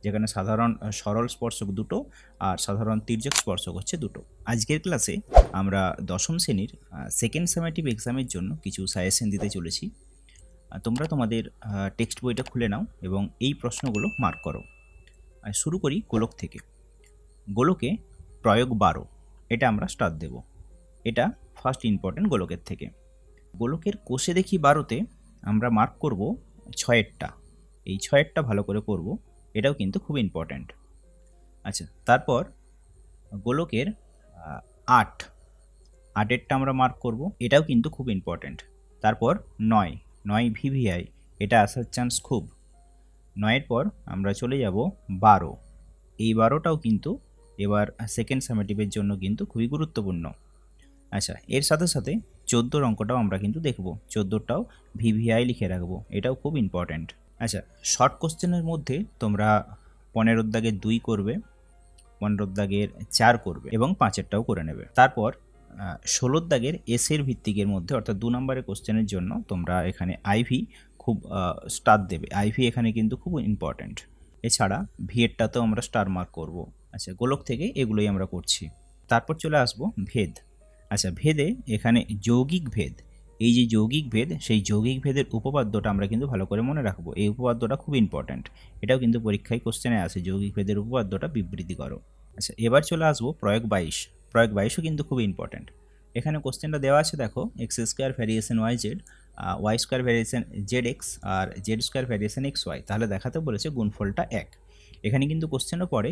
যেখানে সাধারণ সরল স্পর্শক দুটো আর সাধারণ তির্যক স্পর্শক হচ্ছে দুটো। আজকের ক্লাসে আমরা দশম শ্রেণীর সেকেন্ড সামেটিভ এক্সামের জন্য কিছু সাজেশন দিতে চলেছি। তোমরা তোমাদের টেক্সট বইটা খুলে নাও এবং এই প্রশ্নগুলো মার্ক করো। শুরু করি গোলক থেকে। গোলকে প্রয়োগ 12, এটা আমরা স্টার দেব। এটা ফার্স্ট ইম্পর্টেন্ট গোলকের থেকে। গোলকের কোষে দেখি 12তে আমরা মার্ক করব 6এরটা। এই 6এরটা ভালো করে করব, এটাও কিন্তু খুব ইম্পর্ট্যান্ট। আচ্ছা, তারপর গোলকের 8এরটা আমরা মার্ক করব, এটাও কিন্তু খুব ইম্পর্ট্যান্ট। তারপর 9 ভিভিআই, এটা আসার চান্স খুব। 9এর পর আমরা চলে যাব 12, এই 12টাও কিন্তু এবার সেকেন্ড সামেটিভের জন্য কিন্তু খুবই গুরুত্বপূর্ণ। আচ্ছা, এর সাথে সাথে 14 অঙ্কটাও আমরা কিন্তু দেখব, 14টাও ভিভিআই লিখে রাখবো, এটাও খুব ইম্পর্ট্যান্ট। আচ্ছা, শর্ট কোশ্চেনের মধ্যে তোমরা 15 দাগের 2 করবে, 15 দাগের 4 করবে এবং 5এরটাও করে নেবে। তারপর 16 দাগের এসের ভিত্তিকের মধ্যে অর্থাৎ 2 নম্বরের কোশ্চেনের জন্য তোমরা এখানে আইভি খুব স্টার দেবে, আইভি এখানে কিন্তু খুব ইম্পর্ট্যান্ট। এছাড়া ভিএরটাতেও আমরা স্টার মার্ক করব। আচ্ছা, গোলক থেকে এগুলোই আমরা করছি। তারপর চলে আসবো ভেদ। আচ্ছা, ভেদে এখানে যৌগিক ভেদ, এই যে যৌগিক ভেদ, সেই যৌগিক ভেদের উপপাদ্যটা আমরা কিন্তু ভালো করে মনে রাখবো। এই উপপাদ্যটা খুব ইম্পর্ট্যান্ট, এটাও কিন্তু পরীক্ষায় কোশ্চেনে আসে, যৌগিক ভেদের উপপাদ্যটা বিবৃতি করো। আচ্ছা, এবার চলে আসবো প্রয়োগ 22। প্রয়োগ 22ও কিন্তু খুব ইম্পর্ট্যান্ট। এখানে কোশ্চেনটা দেওয়া আছে, দেখো x square variation y z, y square variation z x আর z square variation x y, তাহলে দেখাতে বলেছে গুণফলটা 1। এখানে কিন্তু কোশ্চেনও পড়ে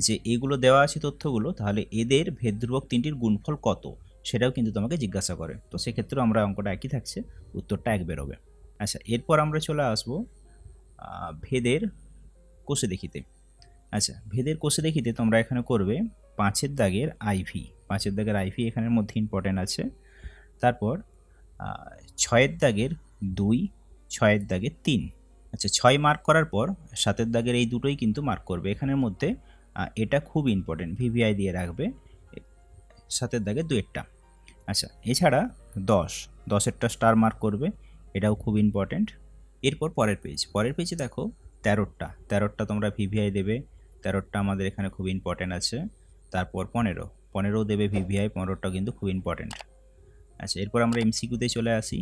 যে এগুলো দেওয়া আছে তথ্যগুলো, তাহলে এদের ভেদ ধ্রুবক তিনটির গুণফল কত, সেটাও কিন্তু তোমাকে জিজ্ঞাসা করে। তো সেক্ষেত্রে আমরা অঙ্কটা একই থাকছে, উত্তরটা 1 বেরোবে। আচ্ছা, এরপর আমরা চলে আসবো ভেদের কোষে দেখিতে। আচ্ছা, ভেদের কোষে দেখিতে তোমরা এখানে করবে 5এর দাগের আইভি, 5এর দাগের আইভি এখানের মধ্যে ইম্পর্টেন্ট আছে। তারপর 6এর দাগের 2, 6এর দাগের 3। আচ্ছা, 6 মার্ক করার পর 7এর দাগের এই দুটোই কিন্তু মার্ক করবে এখানের মধ্যে, এটা খুব ইম্পর্টেন্ট, ভিভিআই দিয়ে রাখবে 7এর দাগের 2এরটা। আচ্ছা, এছাড়া 10এরটা স্টার মার্ক করবে, এটাও খুব ইম্পর্টেন্ট। এরপর পরের পেজে দেখো 13টা তোমরা ভিভিআই দেবে, 13টা আমাদের এখানে খুব ইম্পর্টেন্ট আছে। তারপর 15 দেবে ভিভিআই, 15টাও কিন্তু খুব ইম্পর্টেন্ট। আচ্ছা, এরপর আমরা এমসিকিউতে চলে আসি।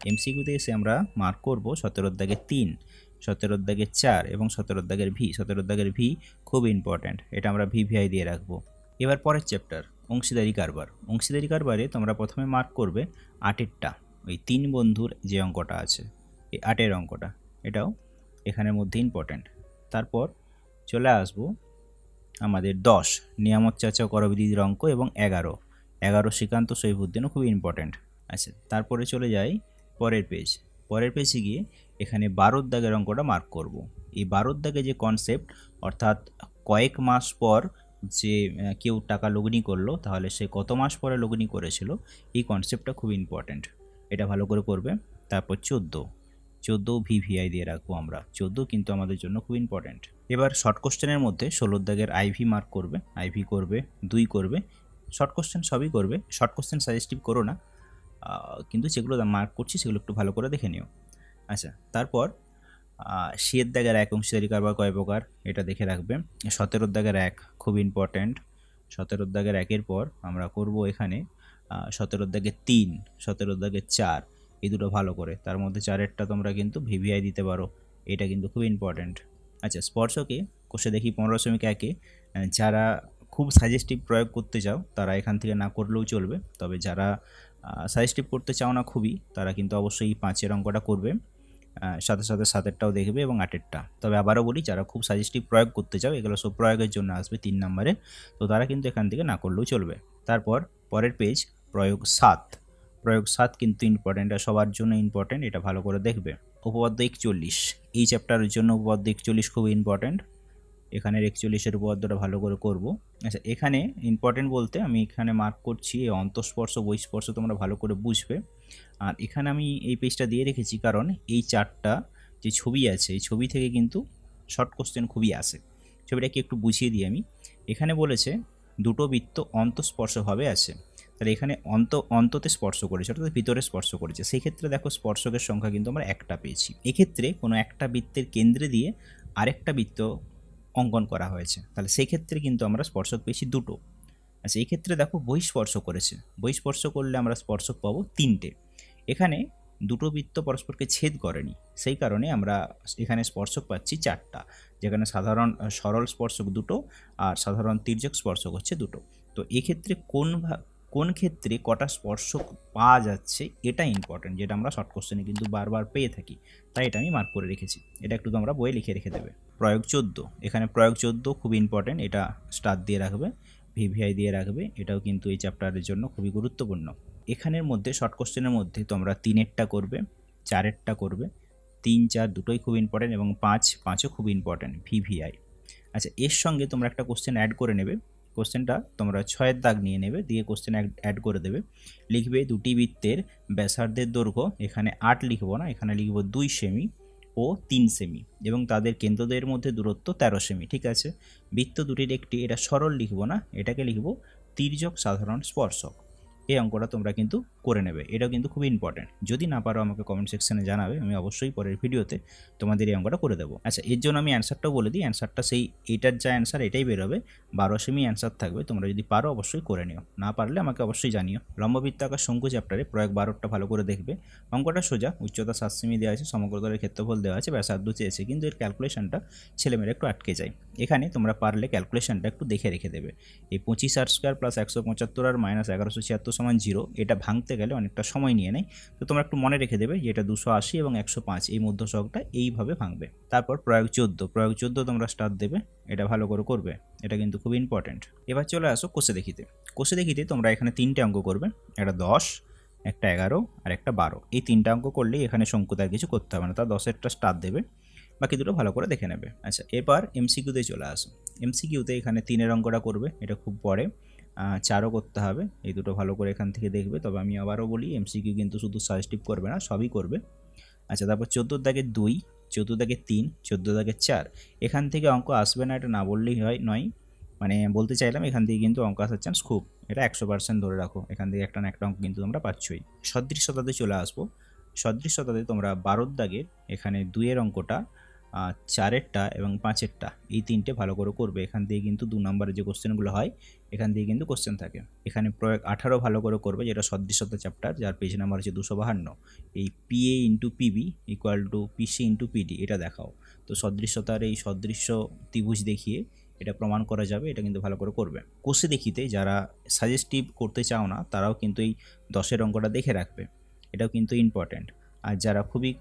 এমসিকিউতে এসে আমরা মার্ক করব 17এর দাগের 3, 17এর দাগের 4 এবং 17এর দাগের ভি। 17এর দাগের ভি খুব ইম্পর্টেন্ট, এটা আমরা ভিভিআই দিয়ে রাখবো। এবার পরের চ্যাপ্টার অংশীদারি কারবার। অংশীদারি কারবারে তোমরা প্রথমে মার্ক করবে 8এরটা, ওই 3 বন্ধুর যে অঙ্কটা আছে, এই 8এর অঙ্কটা, এটাও এখানের মধ্যে ইম্পর্টেন্ট। তারপর চলে আসবো আমাদের 10 নিয়ামত চাচা করবিদির অঙ্ক এবং 11 শ্রীকান্ত সৈফুদ্দিনও খুব ইম্পর্টেন্ট। আচ্ছা, তারপরে চলে যাই পরের পেজে গিয়ে এখানে 12 দাগের অঙ্কটা মার্ক করব। এই 12 দাগে যে কনসেপ্ট, অর্থাৎ কয়েক মাস পর যে কেউ টাকা লগ্নি করলো, তাহলে সে কত মাস পরে লগ্নি করেছিল, এই কনসেপ্টটা খুব ইম্পর্টেন্ট, এটা ভালো করে করবে। তারপর 14 ভিভিআই দিয়ে রাখবো আমরা, 14 কিন্তু আমাদের জন্য খুব ইম্পর্টেন্ট। এবার শর্ট কোশ্চেনের মধ্যে 16 দাগের আইভি মার্ক করবে, আইভি করবে, 2 করবে, শর্ট কোশ্চেন সবই করবে, শর্ট কোশ্চেন সাজেস্টিভ করো না, কিন্তু যেগুলো মার্ক করছি সেগুলো একটু ভালো করে দেখে নিও। আচ্ছা, তারপর 10 দাগের 1 অংশীদারি কারবার কয় প্রকার, এটা দেখে রাখবে। 17 দাগের 1 খুব ইম্পর্ট্যান্ট, 17 দাগের 1-এর পর আমরা করব এখানে 17 দাগের 3, 17 দাগের 4, এই দুটো ভালো করে। তার মধ্যে 4এরটা তোমরা কিন্তু ভিভিআই দিতে পারো, এটা কিন্তু খুব ইম্পর্ট্যান্ট। আচ্ছা, স্পর্শকে কোষে দেখি 15.1-এ যারা খুব সাজেস্টিভ প্রয়োগ করতে চাও তারা এখান থেকে না করলেও চলবে, তবে যারা সাজেস্টিভ করতে চাও না খুবই, তারা কিন্তু অবশ্যই 5এর অঙ্কটা করবে, সাথে সাথে 7এরটাও দেখবে এবং 8এরটা। তবে আবারও বলি, যারা খুব সাজেস্টিভ প্রয়োগ করতে চাও, এগুলো সব প্রয়োগের জন্য আসবে 3 নম্বরে, তো তারা কিন্তু এখান থেকে না করলেও চলবে। তারপর পরের পেজ প্রয়োগ 7 কিন্তু ইম্পর্টেন্ট, আর সবার জন্য ইম্পর্টেন্ট, এটা ভালো করে দেখবে। উপপাদ্য 41, এই চ্যাপ্টারের জন্য উপপাদ্য 41 খুব ইম্পর্টেন্ট, এখানের 41-এর উপপাদ্যটা ভালো করে করব। আচ্ছা, এখানে ইম্পর্টেন্ট বলতে আমি এখানে মার্ক করছি এই অন্তঃস্পর্শ বহিঃস্পর্শ, তোমরা ভালো করে বুঝবে। আর এখানে আমি এই পেজটা দিয়ে রেখেছি কারণ এই 4টা যে ছবি আছে, এই ছবি থেকে কিন্তু শর্ট কোশ্চেন খুবই আসে। ছবিটাকে একটু বুঝিয়ে দিই আমি। এখানে বলেছে দুটো বৃত্ত অন্তঃস্পর্শভাবে আছে, তাহলে এখানে অন্ততে স্পর্শ করেছে, অর্থাৎ ভিতরে স্পর্শ করেছে। সেই ক্ষেত্রে দেখো স্পর্শকের সংখ্যা কিন্তু আমরা 1টা পেয়েছি। এক্ষেত্রে কোনো একটা বৃত্তের কেন্দ্রে দিয়ে আরেকটা বৃত্ত অঙ্কন করা হয়েছে, তাহলে সেই ক্ষেত্রে কিন্তু আমরা স্পর্শক পেয়েছি দুটো। আচ্ছা, এই ক্ষেত্রে দেখো বহিঃস্পর্শ করেছে, বহিঃস্পর্শ করলে আমরা স্পর্শক পাবো তিনটে। এখানে দুটো বৃত্ত পরস্পরকে ছেদ করেনি, সেই কারণে আমরা এখানে স্পর্শক পাচ্ছি চারটা, যেখানে সাধারণ সরল স্পর্শক দুটো আর সাধারণ তির্যক স্পর্শক হচ্ছে দুটো। তো এক্ষেত্রে কোন ক্ষেত্রে কটা স্পর্শক পাওয়া যাচ্ছে এটা ইম্পর্টেন্ট, যেটা আমরা শর্ট কোশ্চেনে কিন্তু বারবার পেয়ে থাকি, তাই এটা আমি মার্ক করে রেখেছি। এটা একটু তোমরা বইয়ে লিখে রেখে দেবে। প্রয়োগ 14, এখানে প্রয়োগ 14 খুব ইম্পর্টেন্ট, এটা স্টার দিয়ে রাখবে, ভিভিআই দিয়ে রাখবে, এটাও কিন্তু এই চ্যাপ্টারের জন্য খুবই গুরুত্বপূর্ণ। এখানের মধ্যে শর্ট কোশ্চেনের মধ্যে তোমরা 3-এরটা করবে, 4-এরটা করবে, 3-4 দুটোই খুব ইম্পর্টেন্ট, এবং 5-5ও খুব ইম্পর্টেন্ট ভিভিআই। আচ্ছা, এর সঙ্গে তোমরা একটা কোশ্চেন অ্যাড করে নেবে, কোশ্চেনটা তোমরা 6-এর দাগ নিয়ে নেবে, দিয়ে কোশ্চেন অ্যাড করে দেবে। লিখবে দুটি বৃত্তের ব্যাসার্ধের দৈর্ঘ্য, এখানে 8 লিখবো না, এখানে লিখবো 2 সেমি ও 3 সেমি, এবং তাদের কেন্দ্রদের মধ্যে দূরত্ব 13 সেমি। ঠিক আছে, বৃত্ত দুটির একটি, এটা সরল লিখবো না, এটাকে লিখবো তির্যক সাধারণ স্পর্শক। এই অঙ্কটা তোমরা কিন্তু করে নেবে, এটাও কিন্তু খুব ইম্পর্টেন্ট। যদি না পারো আমাকে কমেন্ট সেকশনে জানাবে, আমি অবশ্যই পরের ভিডিওতে তোমাদের এই অঙ্কটা করে দেবো। আচ্ছা, এর জন্য আমি অ্যান্সারটাও বলে দিই, অ্যান্সারটা সেই এটার যা অ্যান্সার এটাই বেরোবে, 12 সেমি অ্যান্সার থাকবে। তোমরা যদি পারো অবশ্যই করে নিও, না পারলে আমাকে অবশ্যই জানিও। লম্ববৃত্তাকার শঙ্কু চ্যাপ্টারে প্রয়োগ 12টা ভালো করে দেখবে। অঙ্কটা সোজা, উচ্চতা 7 সেমি দেওয়া আছে, সমগ্রতলের ক্ষেত্রফল দেওয়া আছে, ব্যাসার্ধ চেয়েছে, কিন্তু এর ক্যালকুলেশনটা ছেলেমেয়েরা একটু আটকে যায়। এখানে তোমরা পারলে ক্যালকুলেশনটা একটু দেখে রেখে দেবে। এই 25r² + 175r - 1176 = 0, এটা ভাঙতে গেলে অনেকটা সময় নিয়ে নেয়। তো তোমরা একটু মনে রেখে দেবে যে এটা 280 এবং 105 এই মধ্যসহগটা এইভাবে ভাঙবে। তারপর প্রয়োগ 14 তোমরা স্টার দেবে, এটা ভালো করে করবে, এটা কিন্তু খুব ইম্পর্টেন্ট। এবার চলে আসো কোষে দেখিতে। কোষে দেখিতে তোমরা এখানে 3টে অঙ্ক করবে, একটা 10, একটা 11 আর একটা 12। এই 3টা অঙ্ক করলেই এখানে শঙ্কুতার কিছু করতে হবে না, তা 10এরটা স্টার দেবে, বাকি দুটো ভালো করে দেখে নেবে। আচ্ছা, এবার এমসিকিউতে চলে আসো। এমসিকিউতে এখানে 3-এর অঙ্কটা করবে, এটা খুব পরে, 4ও করতে হবে, এই দুটো ভালো করে এখান থেকে দেখবে। তবে আমি আবারও বলি, এমসিকিউ কিন্তু শুধু সাজেস্টিভ করবে না, সবই করবে। আচ্ছা, তারপর 14 দাগে 2, 14 দাগে 3, 14 দাগে 4, এখান থেকে অঙ্ক আসবে না এটা না বললেই নয়, মানে বলতে চাইলাম এখান থেকে কিন্তু অঙ্ক আসার চান্স খুব, এটা 100% ধরে রাখো, এখান থেকে একটা না একটা অঙ্ক কিন্তু তোমরা পাচ্ছই। সদৃশ্যতাতে চলে আসবো। সদৃশ্যতাতে তোমরা 12 দাগের এখানে 2-এর অঙ্কটা, 4-এরটা এবং 5-এরটা, এই 3টে ভালো করে করবে। এখান থেকে কিন্তু 2 নম্বরের যে কোশ্চেনগুলো হয় এখান থেকে কিন্তু কোশ্চেন থাকে। এখানে প্রয়োগ 18 ভালো করে করবে, যেটা সদৃশ্যতা চ্যাপ্টার, যার পেজ নাম্বার হচ্ছে 252। এই PA × PB = PC × PD, এটা দেখাও। তো সদৃশ্যতার এই সদৃশ্য ত্রিভুজ দেখিয়ে এটা প্রমাণ করা যাবে, এটা কিন্তু ভালো করে করবে। কোষে দেখিতে যারা সাজেস্টিভ করতে চাও না তারাও কিন্তু এই 10-এর অঙ্কটা দেখে রাখবে, এটাও কিন্তু ইম্পর্ট্যান্ট। আর যারা খুবই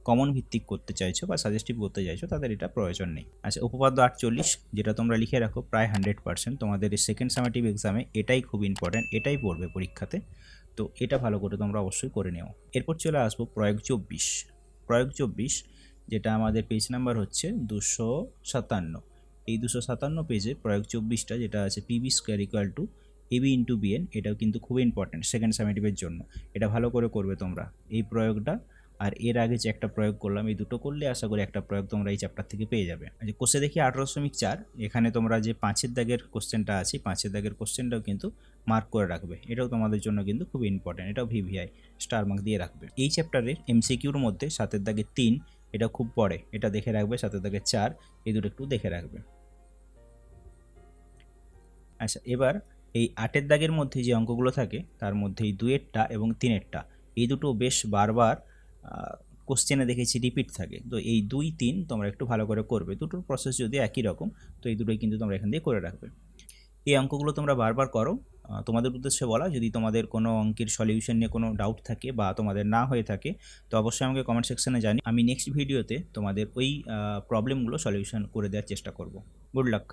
কমন ভিত্তিক করতে চাইছো বা সাজেস্টিভ করতে চাইছো তাদের এটা প্রয়োজন নেই। আচ্ছা, উপপাদ্য 48, যেটা তোমরা লিখে রাখো প্রায় 100%, তোমাদের এই সেকেন্ড সামেটিভ এক্সামে এটাই খুব ইম্পর্ট্যান্ট, এটাই পড়বে পরীক্ষাতে, তো এটা ভালো করে তোমরা অবশ্যই করে নিও। এরপর চলে আসবো প্রয়োগ 24। প্রয়োগ 24, যেটা আমাদের পেজ নাম্বার হচ্ছে 257। এই 257 পেজে প্রয়োগ 24টা, যেটা আছে PB² = AB × BN, এটাও কিন্তু খুব ইম্পর্ট্যান্ট সেকেন্ড সামেটিভের জন্য, এটা ভালো করে করবে তোমরা এই প্রয়োগটা। আর এর আগে যে একটা প্রয়োগ করলাম, এই দুটো করলে আশা করি একটা প্রয়োগ তোমরা এই চ্যাপ্টার থেকে পেয়ে যাবে। আচ্ছা, কোষে দেখি 18.4, এখানে তোমরা যে 5-এর দাগের কোশ্চেনটা আছে, 5-এর দাগের কোশ্চেনটাও কিন্তু মার্ক করে রাখবে, এটাও তোমাদের জন্য কিন্তু খুব ইম্পর্ট্যান্ট, এটাও ভিভিআই স্টার মার্ক দিয়ে রাখবে। এই চ্যাপ্টারের এমসিকিউর মধ্যে 7-এর দাগে 3, এটা খুব পড়ে, এটা দেখে রাখবে। 7-এর দাগে 4, এই দুটো একটু দেখে রাখবে। আচ্ছা, এবার এই 8-এর দাগের মধ্যে যে অঙ্কগুলো থাকে তার মধ্যে এই 2-এরটা এবং 3-এরটা, এই দুটো বেশ বারবার কোশ্চেনে দেখেছি রিপিট থাকে। তো এই 2, 3 তোমরা একটু ভালো করে করবে, দুটোর প্রসেস যদি একই রকম, তো এই দুটোই কিন্তু তোমরা এখান দিয়ে করে রাখবে। এই অঙ্কগুলো তোমরা বারবার করো। তোমাদের উদ্দেশ্যে বলা, যদি তোমাদের কোনো অঙ্কের সলিউশন নিয়ে কোনো ডাউট থাকে বা তোমাদের না হয়ে থাকে, তো অবশ্যই আমাকে কমেন্ট সেকশনে জানি, আমি নেক্সট ভিডিওতে তোমাদের ওই প্রবলেমগুলো সলিউশন করে দেওয়ার চেষ্টা করব। Good luck.